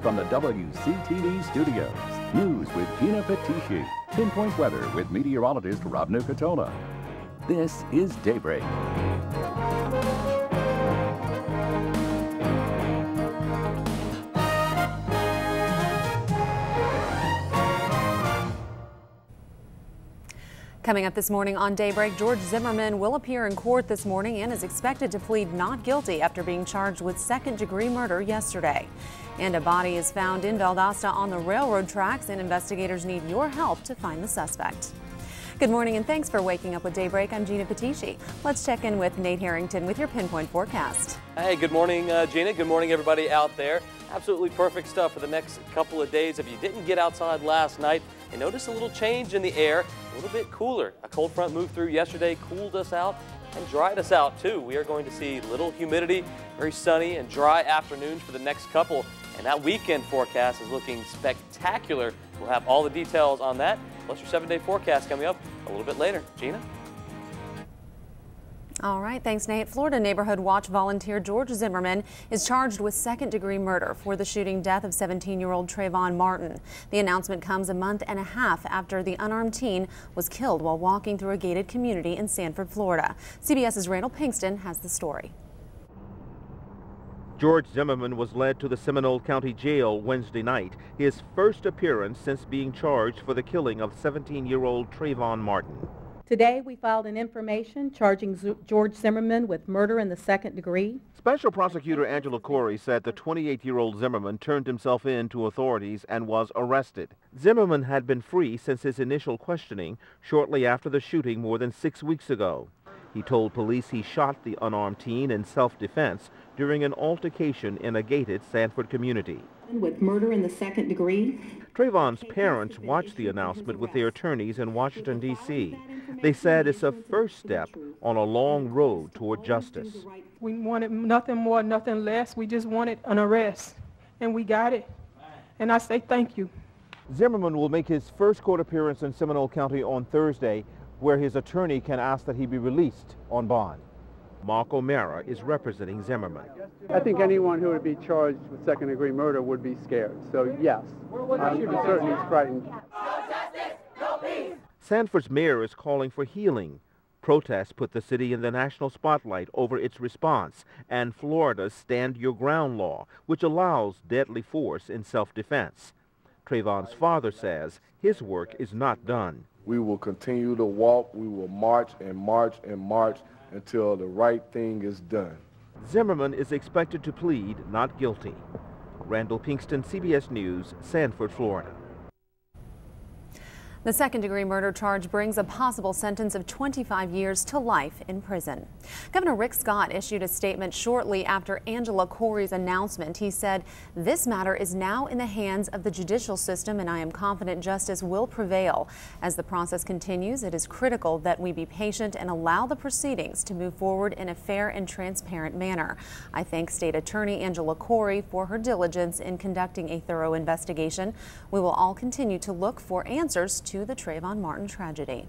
From the WCTV studios, news with Gina Petici. Pinpoint weather with meteorologist Rob Nucatola. This is Daybreak. Coming up this morning on Daybreak, George Zimmerman will appear in court this morning and is expected to plead not guilty after being charged with second-degree murder yesterday. And a body is found in Valdosta on the railroad tracks, and investigators need your help to find the suspect. Good morning and thanks for waking up with Daybreak. I'm Gina Petici. Let's check in with Nate Harrington with your Pinpoint forecast. Hey, good morning, Gina. Good morning, everybody out there. Absolutely perfect stuff for the next couple of days. If you didn't get outside last night, you noticed a little change in the air, a little bit cooler. A cold front moved through yesterday, cooled us out and dried us out too. We are going to see little humidity, very sunny and dry afternoons for the next couple. And that weekend forecast is looking spectacular. We'll have all the details on that, plus your 7-day forecast coming up a little bit later. Gina? All right, thanks, Nate. Florida Neighborhood Watch volunteer George Zimmerman is charged with second-degree murder for the shooting death of 17-year-old Trayvon Martin. The announcement comes a month and a half after the unarmed teen was killed while walking through a gated community in Sanford, Florida. CBS's Randall Pinkston has the story. George Zimmerman was led to the Seminole County Jail Wednesday night, his first appearance since being charged for the killing of 17-year-old Trayvon Martin. Today, we filed an information charging George Zimmerman with murder in the second degree. Special Prosecutor Angela Corey said the 28-year-old Zimmerman turned himself in to authorities and was arrested. Zimmerman had been free since his initial questioning shortly after the shooting more than 6 weeks ago. He told police he shot the unarmed teen in self-defense during an altercation in a gated Sanford community. With murder in the second degree. Trayvon's parents watched the announcement with their attorneys in Washington, D.C. They said it's a first step on a long road toward justice. We wanted nothing more, nothing less. We just wanted an arrest, and we got it. And I say thank you. Zimmerman will make his first court appearance in Seminole County on Thursday, where his attorney can ask that he be released on bond. Mark O'Mara is representing Zimmerman. I think anyone who would be charged with second-degree murder would be scared. So, yes, I'm certainly frightened. No justice, no peace. Sanford's mayor is calling for healing. Protests put the city in the national spotlight over its response and Florida's Stand Your Ground law, which allows deadly force in self-defense. Trayvon's father says his work is not done. We will continue to walk. We will march and march and march until the right thing is done. Zimmerman is expected to plead not guilty. Randall Pinkston, CBS News, Sanford, Florida. The second-degree murder charge brings a possible sentence of 25 years to life in prison. Governor Rick Scott issued a statement shortly after Angela Corey's announcement. He said, "This matter is now in the hands of the judicial system, and I am confident justice will prevail. As the process continues, it is critical that we be patient and allow the proceedings to move forward in a fair and transparent manner. I thank State Attorney Angela Corey for her diligence in conducting a thorough investigation. We will all continue to look for answers to the Trayvon Martin tragedy."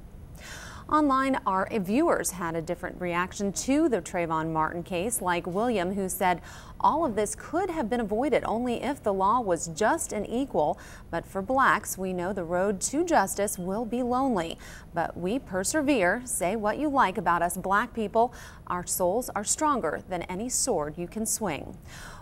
Online, our viewers had a different reaction to the Trayvon Martin case, like William, who said all of this could have been avoided only if the law was just and equal. But for blacks, we know the road to justice will be lonely. But we persevere. Say what you like about us black people. Our souls are stronger than any sword you can swing.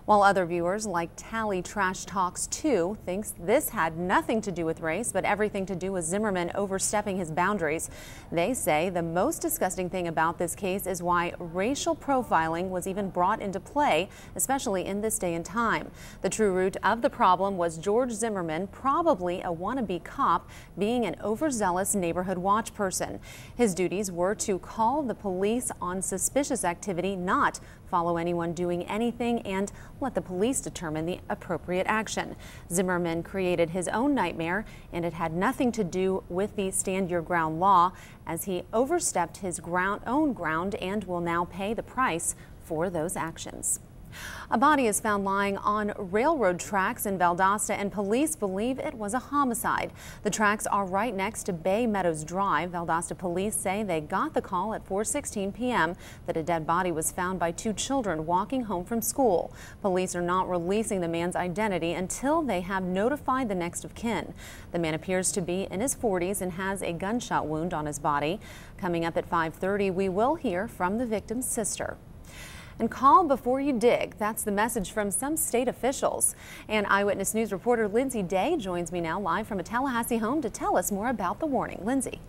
While other viewers, like Tally Trash Talks 2, thinks this had nothing to do with race, but everything to do with Zimmerman overstepping his boundaries. They say the most disgusting thing about this case is why racial profiling was even brought into play, especially in this day and time. The true root of the problem was George Zimmerman, probably a wannabe cop, being an overzealous neighborhood watch person. His duties were to call the police on suspicious activity, not follow anyone doing anything, and let the police determine the appropriate action. Zimmerman created his own nightmare, and it had nothing to do with the Stand Your Ground law, as he overstepped his own ground and will now pay the price for those actions. A body is found lying on railroad tracks in Valdosta, and police believe it was a homicide. The tracks are right next to Bay Meadows Drive. Valdosta police say they got the call at 4:16 p.m. that a dead body was found by two children walking home from school. Police are not releasing the man's identity until they have notified the next of kin. The man appears to be in his 40s and has a gunshot wound on his body. Coming up at 5:30, we will hear from the victim's sister. And call before you dig. That's the message from some state officials. And Eyewitness News reporter Lindsay Day joins me now live from a Tallahassee home to tell us more about the warning. Lindsay.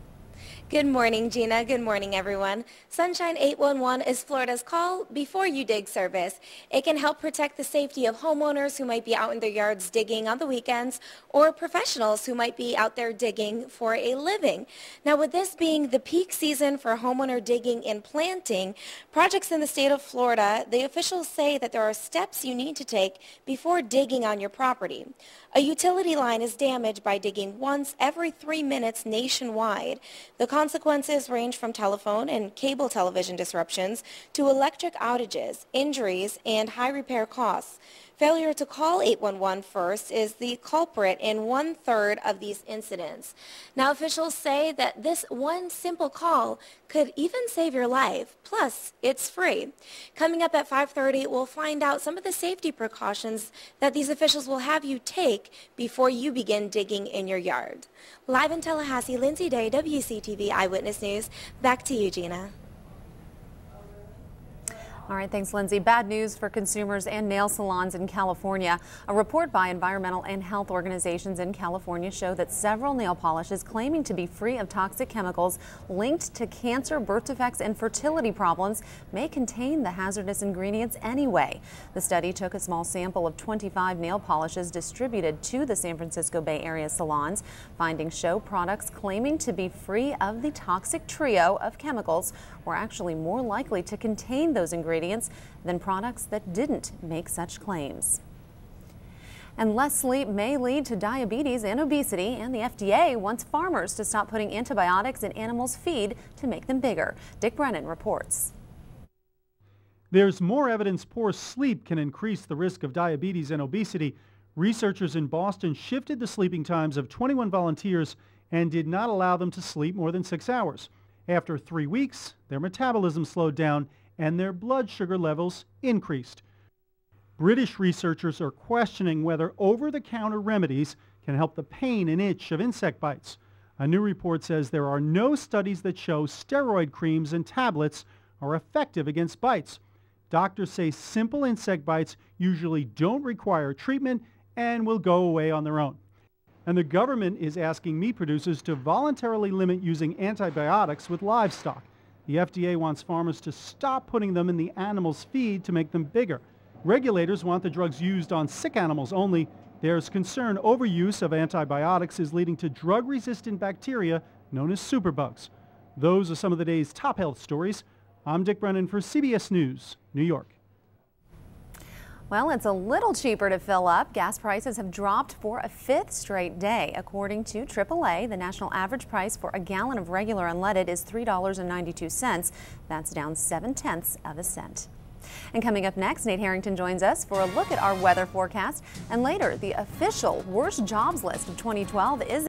Good morning, Gina. Good morning, everyone. Sunshine 811 is Florida's call before you dig service. It can help protect the safety of homeowners who might be out in their yards digging on the weekends, or professionals who might be out there digging for a living. Now, with this being the peak season for homeowner digging and planting projects in the state of Florida, the officials say that there are steps you need to take before digging on your property. A utility line is damaged by digging once every 3 minutes nationwide. The consequences range from telephone and cable television disruptions to electric outages, injuries, and high repair costs. Failure to call 811 first is the culprit in 1/3 of these incidents. Now, officials say that this one simple call could even save your life. Plus, it's free. Coming up at 5:30, we'll find out some of the safety precautions that these officials will have you take before you begin digging in your yard. Live in Tallahassee, Lindsay Day, WCTV Eyewitness News. Back to you, Gina. All right, thanks, Lindsay. Bad news for consumers and nail salons in California. A report by environmental and health organizations in California show that several nail polishes claiming to be free of toxic chemicals linked to cancer, birth defects, and fertility problems may contain the hazardous ingredients anyway. The study took a small sample of 25 nail polishes distributed to the San Francisco Bay Area salons. Findings show products claiming to be free of the toxic trio of chemicals were actually more likely to contain those ingredients than products that didn't make such claims. And less sleep may lead to diabetes and obesity, and the FDA wants farmers to stop putting antibiotics in animals' feed to make them bigger. Dick Brennan reports. There's more evidence poor sleep can increase the risk of diabetes and obesity. Researchers in Boston shifted the sleeping times of 21 volunteers and did not allow them to sleep more than 6 hours. After 3 weeks, their metabolism slowed down and their blood sugar levels increased. British researchers are questioning whether over-the-counter remedies can help the pain and itch of insect bites. A new report says there are no studies that show steroid creams and tablets are effective against bites. Doctors say simple insect bites usually don't require treatment and will go away on their own. And the government is asking meat producers to voluntarily limit using antibiotics with livestock. The FDA wants farmers to stop putting them in the animals' feed to make them bigger. Regulators want the drugs used on sick animals only. There's concern overuse of antibiotics is leading to drug-resistant bacteria known as superbugs. Those are some of the day's top health stories. I'm Dick Brennan for CBS News, New York. Well, it's a little cheaper to fill up. Gas prices have dropped for a 5th straight day. According to AAA, the national average price for a gallon of regular unleaded is $3.92. That's down 0.7 of a cent. And coming up next, Nate Harrington joins us for a look at our weather forecast. And later, the official worst jobs list of 2012 is